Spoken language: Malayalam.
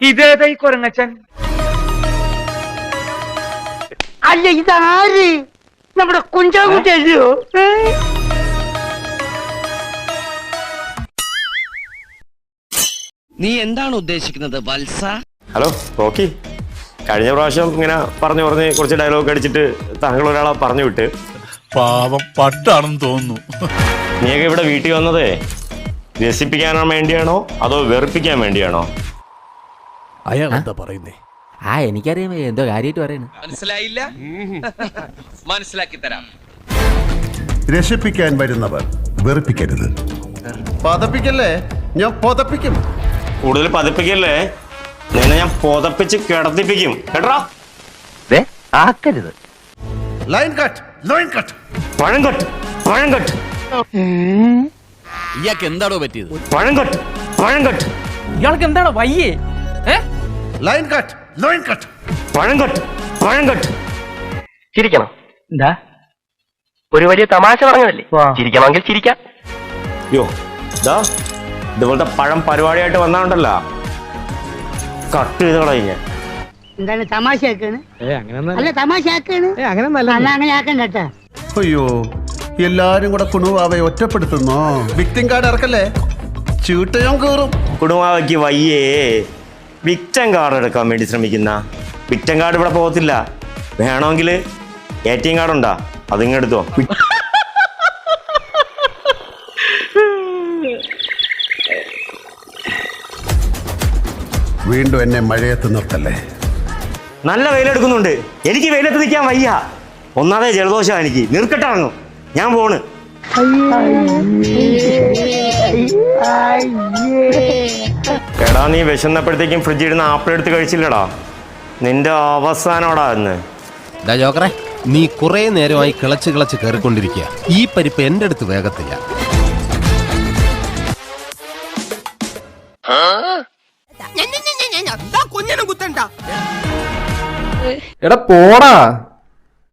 ഇതേതായി കൊരങ്ങച്ചൻ? അല്ല ഇതാര്? നമ്മുടെ കുഞ്ചാകുട്ടിയോ? നീ എന്താണ് ഉദ്ദേശിക്കുന്നത് വത്സ? ഹലോ റോക്കി, കഴിഞ്ഞ പ്രാവശ്യം ഇങ്ങനെ പറഞ്ഞ് കുറച്ച് ഡയലോഗ് അടിച്ചിട്ട് താങ്കൾ ഒരാളെ പറഞ്ഞു വിട്ട്. പാവം പട്ടാണെന്ന് തോന്നുന്നു. നീയൊക്കെ ഇവിടെ വീട്ടിൽ വന്നതേ രസിപ്പിക്കാൻ വേണ്ടിയാണോ അതോ വെറുപ്പിക്കാൻ വേണ്ടിയാണോ? അയാൾ എന്താ പറയുന്നേ? എനിക്കറിയാം എന്തോ കാര്യമായിട്ട് പറയണ. മനസ്സിലായില്ല? മനസ്സിലാക്കി തരാം. രക്ഷിപ്പിക്കാൻ വരുന്നവർ വെറുപ്പിക്കരുത്. പതപ്പിക്കല്ലേ, ഞാൻ പൊതപ്പിക്കും. കൂടുതൽ പതിപ്പിക്കല്ലേ, നിന്നെ ഞാൻ പൊതപ്പിച്ച് കിടത്തിപ്പിക്കും കേട്ടോ. ആക്കരുത്. Line cut, line cut. പഴം കട്ട്, പഴം കട്ട്. ഇയാൾക്ക് എന്താണോ പറ്റിയത്? പഴം കട്ട്, പഴം കട്ട്. ഇയാൾക്ക് എന്താണോ വയ്യേ? Line cut, line cut. പഴം കട്ട്, പഴം കട്ട്. ചിരിക്കണം. എന്താ ഒരു വലിയ തമാശ പറഞ്ഞതല്ലേ? ചിരിക്കണമെങ്കിൽ ചിരിക്കാം. യോ ഇതാ ഇതുപോലത്തെ പഴം പരിപാടിയായിട്ട് വന്നാണ്ടല്ലോ കട്ട് ചെയ്ത് കളഞ്ഞ. എന്താണ് തമാശയാക്കാണ്? അല്ല തമാശയാക്കാണ്. അങ്ങനെ ആക്കണ്ട കേട്ടാ. അയ്യോ, എല്ലാരും കൂടെ കുണുവാവെ ഒറ്റപ്പെടുത്തുന്നോ? വിക്ടിം കാർഡ് ഇറക്കല്ലേ, ചീട്ടയും കയറും. കുടുംബാവയ്ക്ക് വയ്യേ വിക്ടം കാർഡ് എടുക്കാൻ വേണ്ടി ശ്രമിക്കുന്ന. വിക്ടം കാർഡ് ഇവിടെ പോകത്തില്ല. വേണമെങ്കിൽ ATM കാർഡ് ഉണ്ടാ, അതിങ്ങെടുത്തോ. വീണ്ടും എന്നെ മഴയത്ത് നിർത്തല്ലേ. നല്ല വെയിലെടുക്കുന്നുണ്ട്, എനിക്ക് വെയിലത്ത് നിൽക്കാൻ വയ്യ. ഒന്നാമതേ ജലദോഷം എനിക്ക്. നിർക്കട്ടാണോ, ഞാൻ പോണ്. എടാ നീ വിശന്നപ്പോഴത്തേക്കും ഫ്രിഡ്ജിൽ ഇടുന്ന ആപ്പിൾ എടുത്ത് കഴിച്ചില്ലടാ, നിന്റെ അവസാനോടാ എന്ന്. ജോക്കറെ, നീ കുറെ നേരമായി കിളച്ച് കയറിക്കൊണ്ടിരിക്കുക. ഈ പരിപ്പ് എന്റെ അടുത്ത് വേഗത്തില്ല. എടാ പോടാ.